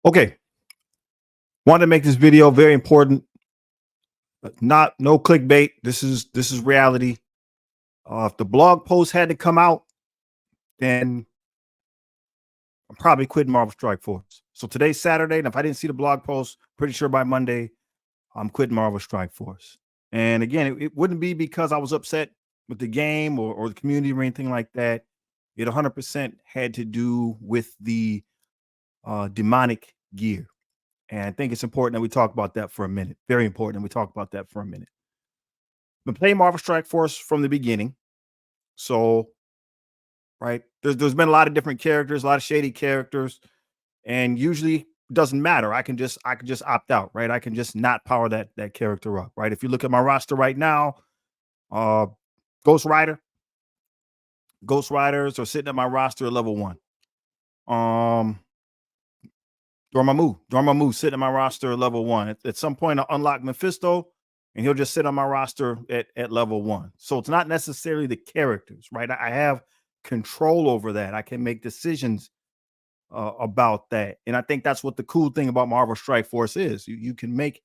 Okay, wanted to make this video very important. Not no clickbait. This is reality. If the blog post had to come out, then I'm probably quitting Marvel Strike Force. So today's Saturday, and if I didn't see the blog post, pretty sure by Monday I'm quitting Marvel Strike Force. And again, it wouldn't be because I was upset with the game or the community or anything like that. It 100% had to do with the demonic gear. And I think it's important that we talk about that for a minute. Very important that we talk about that for a minute. Been playing Marvel Strike Force from the beginning. So, right, there's been a lot of different characters, a lot of shady characters, and usually it doesn't matter. I can just opt out, right? I can just not power that character up, right? If you look at my roster right now, uh Ghost Rider, Ghost Riders are sitting at my roster at level 1. Um Dormammu sitting at my roster at level 1. At some point, I'll unlock Mephisto, and he'll just sit on my roster at level 1. So it's not necessarily the characters, right? I have control over that. I can make decisions about that, and I think that's what the cool thing about Marvel Strike Force is. You can make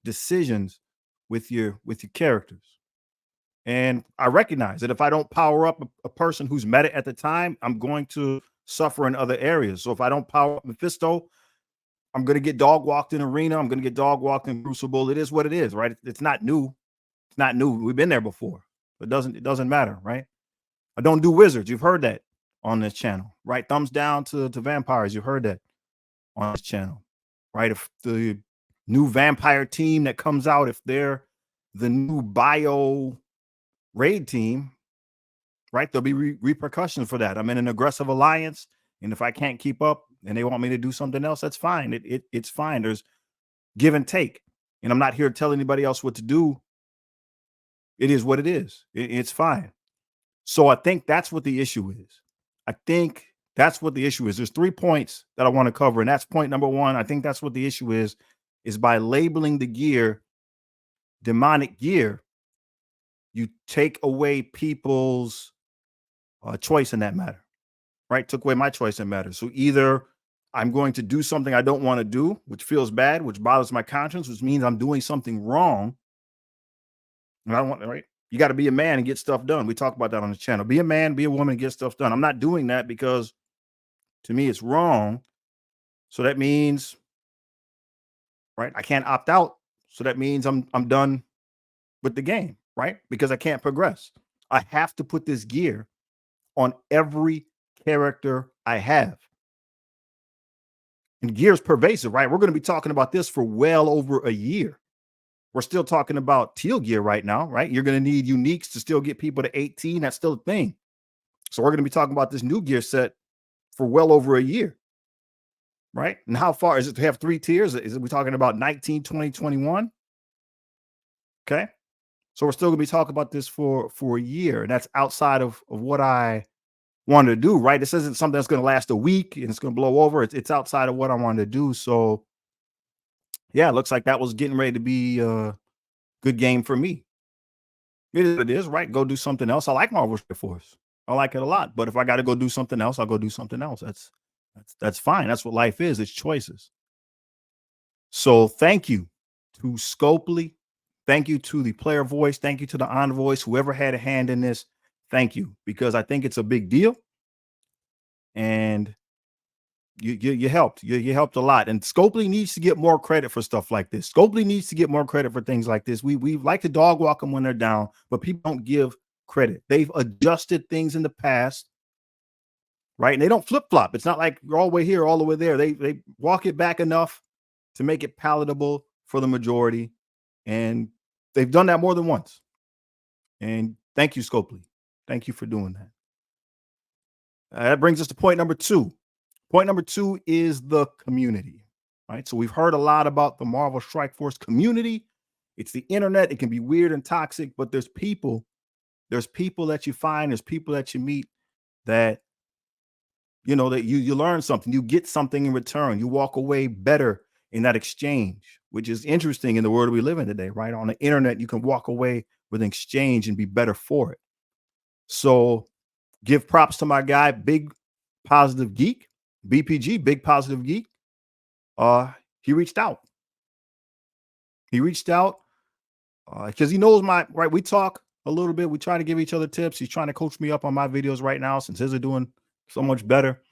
decisions with your characters, and I recognize that if I don't power up a person who's meta at the time, I'm going to suffer in other areas. So if I don't power up Mephisto, I'm gonna get dog walked in arena. I'm gonna get dog walked in Crucible. It is what it is, right? It's not new. It's not new. We've been there before. It doesn't matter, right? I don't do wizards. You've heard that on this channel, right? Thumbs down to vampires. You've heard that on this channel, right? If the new vampire team that comes out, if they're the new bio raid team, right? There'll be repercussions for that. I'm in an aggressive alliance, and if I can't keep up and they want me to do something else, that's fine. It's fine. There's give and take. And I'm not here to tell anybody else what to do. It is what it is. It's fine. So I think that's what the issue is. I think that's what the issue is. There's 3 points that I want to cover, and that's point number 1. I think that's what the issue is by labeling the gear demonic gear, you take away people's choice in that matter, right? Took away my choice in matter. So either I'm going to do something I don't want to do, which feels bad, which bothers my conscience, which means I'm doing something wrong. And I want, right? You got to be a man and get stuff done. We talk about that on the channel. Be a man, be a woman, and get stuff done. I'm not doing that because to me it's wrong. So that means, right? I can't opt out. So that means I'm done with the game, right? Because I can't progress. I have to put this gear on every character I have. And gear's pervasive, right? We're going to be talking about this for well over a year. We're still talking about teal gear right now, right? You're going to need uniques to still get people to 18. That's still a thing. So we're going to be talking about this new gear set for well over a year, right? And how far is it to have 3 tiers? Is it we talking about 19, 20, 21? Okay. So we're still going to be talking about this for a year. And that's outside of what I wanted to do, right? This isn't something that's going to last a week and it's going to blow over. It's outside of what I wanted to do. So yeah, it looks like that was getting ready to be a good game for me. It is, right? Go do something else. I like Marvel Strike Force. I like it a lot. But if I got to go do something else, I'll go do something else. That's fine. That's what life is. It's choices. So thank you to Scopely. Thank you to the player voice. Thank you to the on voice. Whoever had a hand in this, thank you. Because I think it's a big deal. And you helped. You helped a lot. And Scopely needs to get more credit for stuff like this. Scopely needs to get more credit for things like this. We like to dog walk them when they're down, but people don't give credit. They've adjusted things in the past, right? And they don't flip flop. It's not like you're all the way here, all the way there. They walk it back enough to make it palatable for the majority, and they've done that more than once. And thank you, Scopely. Thank you for doing that. That brings us to point number 2. Point number 2 is the community, right? So we've heard a lot about the Marvel Strike Force community. It's the internet. It can be weird and toxic, but there's people that you find, there's people that you meet that, that you learn something, you get something in return. You walk away better in that exchange, which is interesting in the world we live in today, right? On the internet, you can walk away with an exchange and be better for it. So give props to my guy, Big Positive Geek. BPG, Big Positive Geek. uh, he reached out. He reached out because he knows my right. We talk a little bit. We try to give each other tips. He's trying to coach me up on my videos right now since his are doing so much better.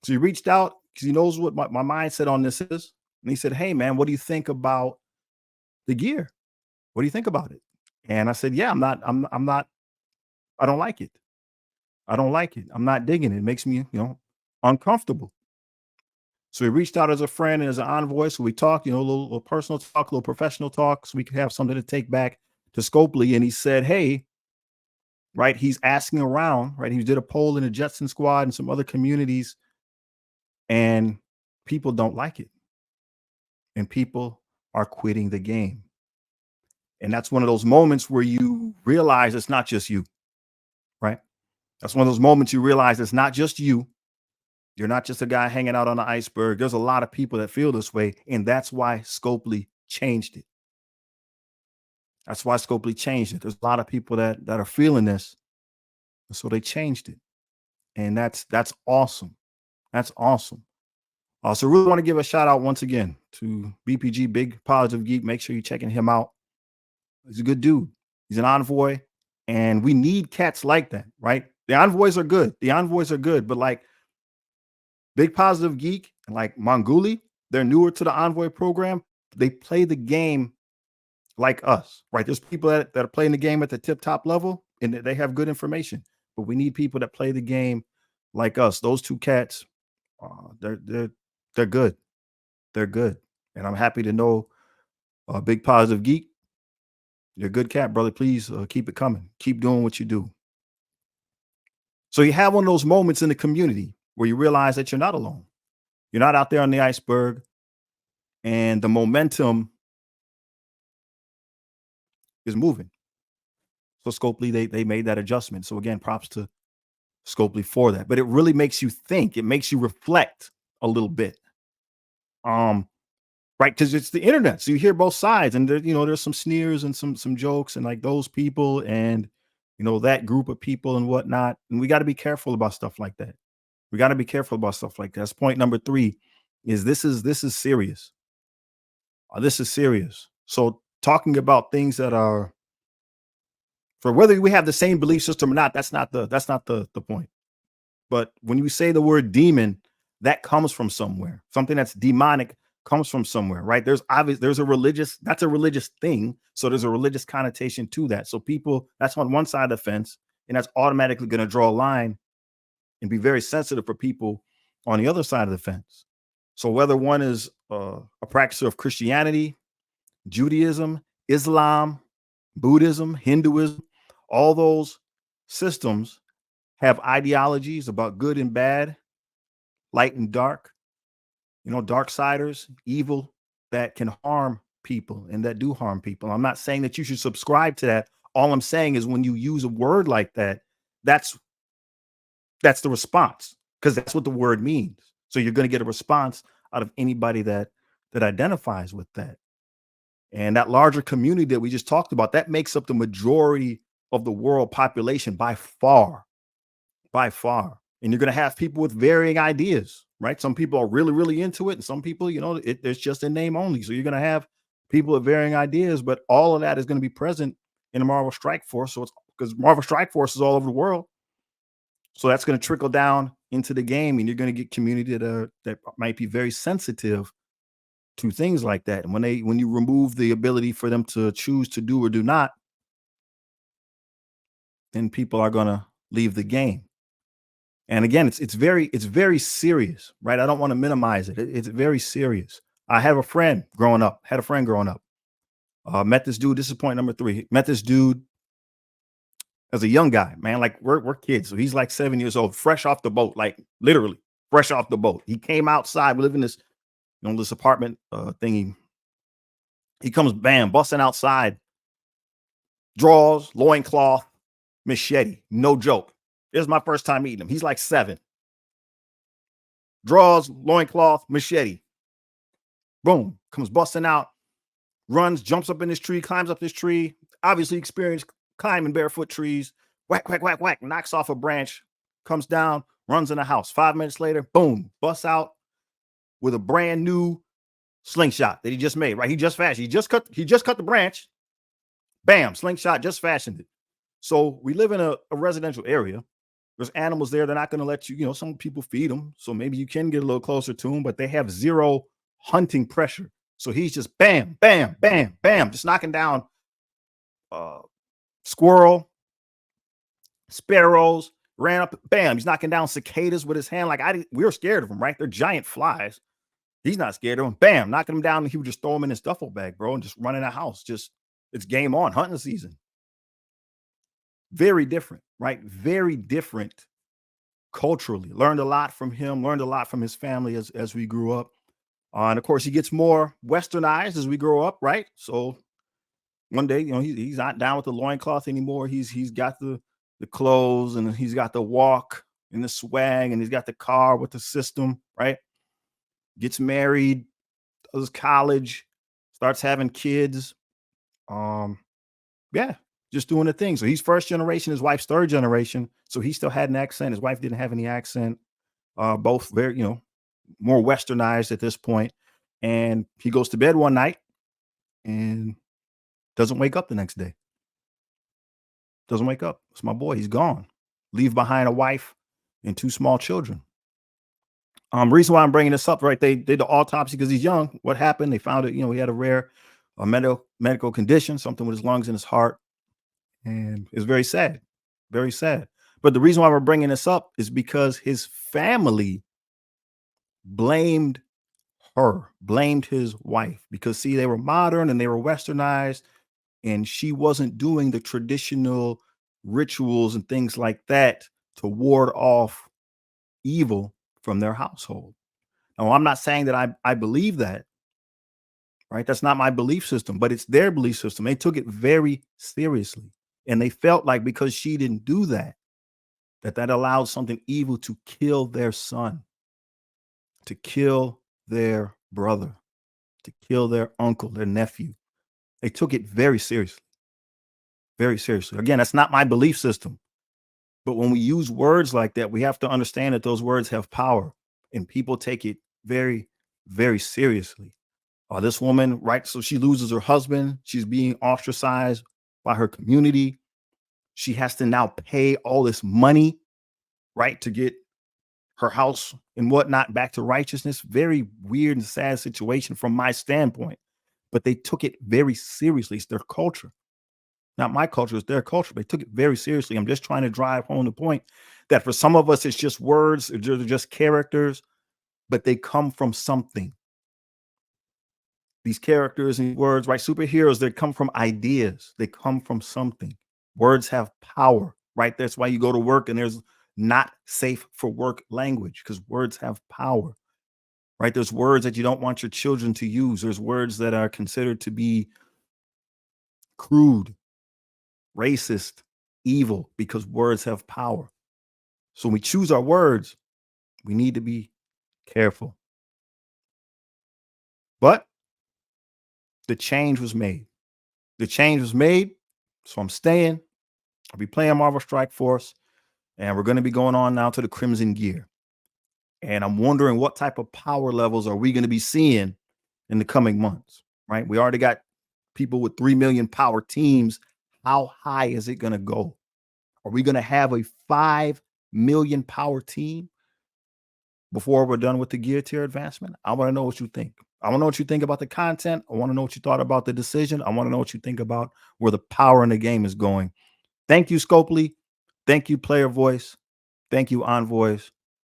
So he reached out because he knows what my mindset on this is. And he said, "Hey man, what do you think about the gear? What do you think about it?" And I said, "Yeah, I'm not, I don't like it. I don't like it. I'm not digging it. It makes me, uncomfortable." So he reached out as a friend and as an envoy. So we talked, little personal talk, a little professional talk, so we could have something to take back to Scopely. And he said, "Hey, right, he's asking around, right? He did a poll in the Jetson squad and some other communities, and people don't like it. And people are quitting the game." And that's one of those moments where you realize it's not just you, right? That's one of those moments you realize it's not just you. You're not just a guy hanging out on the iceberg. There's a lot of people that feel this way. And that's why Scopely changed it. That's why Scopely changed it. There's a lot of people that are feeling this. So they changed it. And that's awesome. That's awesome. So really want to give a shout out once again to BPG, Big Positive Geek. Make sure you're checking him out. He's a good dude. He's an envoy. And we need cats like that, right? The envoys are good. The envoys are good. But like Big Positive Geek and like Monguli, they're newer to the envoy program. They play the game like us, right? There's people that are playing the game at the tip top level and they have good information, but we need people that play the game like us. Those two cats, they're good. They're good, and I'm happy to know Big Positive Geek. You're a good cat, brother. Please keep it coming. Keep doing what you do. So you have one of those moments in the community where you realize that you're not alone. You're not out there on the iceberg, and the momentum is moving. So Scopely, they made that adjustment. So again, props to Scopely for that. But it really makes you think. It makes you reflect a little bit. Right, because it's the internet. So you hear both sides, and there's some sneers and some jokes and like those people and that group of people and whatnot. And we got to be careful about stuff like that. We got to be careful about stuff like that. That's point number 3 is this is serious. This is serious. So talking about things that are for whether we have the same belief system or not, that's not the point. But when you say the word demon, that comes from somewhere. Something that's demonic comes from somewhere, right? There's a religious, that's a religious thing. So there's a religious connotation to that. So people, that's on one side of the fence, and that's automatically going to draw a line and be very sensitive for people on the other side of the fence. So whether one is a practicer of Christianity, Judaism, Islam, Buddhism, Hinduism, all those systems have ideologies about good and bad, light and dark, dark siders, evil that can harm people and that do harm people. I'm not saying that you should subscribe to that. All I'm saying is when you use a word like that, that's the response because that's what the word means. So you're going to get a response out of anybody that identifies with that. And that larger community that we just talked about, that makes up the majority of the world population by far. By far. And you're going to have people with varying ideas, right? Some people are really, really into it. And some people, it's just a name only. So you're going to have people with varying ideas, but all of that is going to be present in the Marvel Strike Force. So it's because Marvel Strike Force is all over the world. So that's going to trickle down into the game, and you're going to get community that might be very sensitive to things like that. And when you remove the ability for them to choose to do or do not, then people are going to leave the game. And again, it's very serious, right? I don't want to minimize it. It's very serious. I have a friend growing up. Had a friend growing up. Met this dude. This is point number 3. Met this dude as a young guy, man. Like we're kids, so he's like 7 years old, fresh off the boat, like literally fresh off the boat. He came outside. We live in this, this apartment thingy. He comes, bam, busting outside, drawers, loincloth, machete. No joke. This is my first time meeting him. He's like 7. Draws, loincloth, machete. Boom, comes busting out, runs, jumps up in this tree, climbs up this tree. Obviously experienced climbing barefoot trees. Whack, whack, whack, whack, knocks off a branch, comes down, runs in the house. 5 minutes later, boom, busts out with a brand new slingshot that he just made, right? He just fashioned. He just cut the branch. Bam, slingshot, just fashioned it. So we live in a residential area. There's animals there. They're not going to let you, some people feed them. So maybe you can get a little closer to them, but they have zero hunting pressure. So he's just bam, bam, bam, bam, just knocking down uh, squirrel, sparrows, ran up, bam, he's knocking down cicadas with his hand. Like we were scared of him, right? They're giant flies. He's not scared of them. Bam, knocking them down. And he would just throw them in his duffel bag, bro, and just run in the house. Just it's game on, hunting season. Very different, right? Very different culturally. Learned a lot from him, learned a lot from his family as we grew up. And of course, he gets more westernized as we grow up, right? So one day, he's not down with the loincloth anymore. He's got the clothes, and he's got the walk and the swag, and he's got the car with the system, right? Gets married, does college, starts having kids. Yeah, just doing the thing. So he's first generation, his wife's third generation. So he still had an accent. His wife didn't have any accent. Both very, more westernized at this point. And he goes to bed one night and doesn't wake up the next day. Doesn't wake up. It's my boy. He's gone. Leave behind a wife and two small children. Reason why I'm bringing this up, right? They did the autopsy because he's young. What happened? They found it. He had a rare medical condition, something with his lungs and his heart, and it's very sad, very sad. But the reason why we're bringing this up is because his family blamed her, blamed his wife, because see, they were modern and they were westernized, and she wasn't doing the traditional rituals and things like that to ward off evil from their household. Now, I'm not saying that I believe that, right? That's not my belief system, but it's their belief system. They took it very seriously, and they felt like because she didn't do that, that allowed something evil to kill their son, to kill their brother, to kill their uncle, their nephew. They took it very seriously, very seriously. Again, that's not my belief system. But when we use words like that, we have to understand that those words have power, and people take it very, very seriously. This woman, right? So she loses her husband. She's being ostracized by her community. She has to now pay all this money, right, to get her house and whatnot back to righteousness. Very weird and sad situation from my standpoint. But they took it very seriously. It's their culture. Not my culture, it's their culture. They took it very seriously. I'm just trying to drive home the point that for some of us, it's just words, they're just characters, but they come from something. These characters and words, right? Superheroes, they come from ideas. They come from something. Words have power, right? That's why you go to work and there's not safe for work language, because words have power, right? There's words that you don't want your children to use. There's words that are considered to be crude, racist, evil, because words have power. So when we choose our words, we need to be careful. But the change was made. The change was made. So I'm staying. I'll be playing Marvel Strike Force, and we're going to be going on now to the Crimson Gear. And I'm wondering what type of power levels are we going to be seeing in the coming months, right? We already got people with 3 million power teams. How high is it going to go? Are we going to have a 5 million power team before we're done with the gear tier advancement? I want to know what you think. I want to know what you think about the content. I want to know what you thought about the decision. I want to know what you think about where the power in the game is going. Thank you, Scopely. Thank you, Player Voice. Thank you, Envoys.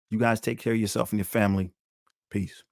You guys take care of yourself and your family. Peace.